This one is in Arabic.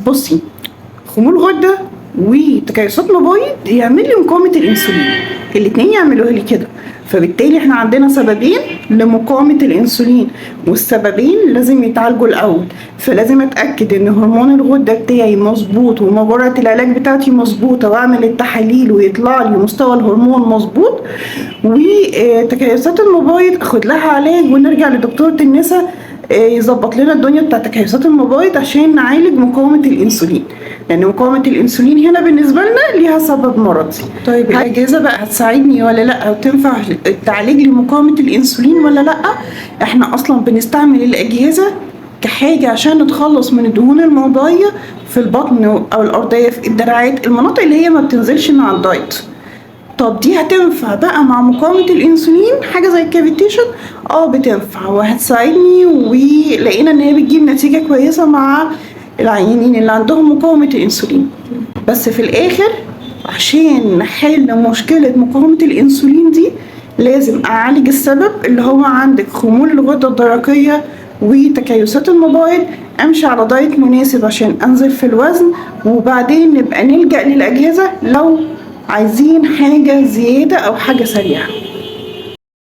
بصي، خمول غده وتكيسات مبايض يعمل لي مقاومه الانسولين، الاتنين يعملوها لي كده. فبالتالي احنا عندنا سببين لمقاومه الانسولين، والسببين لازم يتعالجوا الاول. فلازم اتاكد ان هرمون الغده بتاعي مظبوط ومجرة العلاج بتاعتي مظبوطه، واعمل التحاليل ويطلع لي مستوى الهرمون مظبوط. وتكيسات المبايض اخد لها علاج ونرجع لدكتوره النساء يظبط لنا الدنيا بتاع تكيسات المبايض عشان نعالج مقاومة الأنسولين، لأن مقاومة الأنسولين هنا بالنسبة لنا ليها سبب مرضي. طيب الأجهزة بقى هتساعدني ولا لأ، وتنفع تعالج لي مقاومة الأنسولين ولا لأ؟ احنا أصلا بنستعمل الأجهزة كحاجة عشان نتخلص من الدهون الموضعية في البطن أو الأرضية في الدراعات، المناطق اللي هي ما بتنزلش مع الدايت. طب دي هتنفع بقى مع مقاومة الانسولين حاجة زي الكافيتيشن؟ بتنفع وهتساعدني، ولقينا ان هي بتجيب نتيجة كويسة مع العيانين اللي عندهم مقاومة الانسولين. بس في الاخر عشان نحل مشكلة مقاومة الانسولين دي لازم اعالج السبب اللي هو عندك خمول الغدة الدرقية وتكيسات المبايض، امشي على دايت مناسب عشان انزل في الوزن، وبعدين نبقى نلجأ للأجهزة لو عايزين حاجة زيادة أو حاجة سريعة.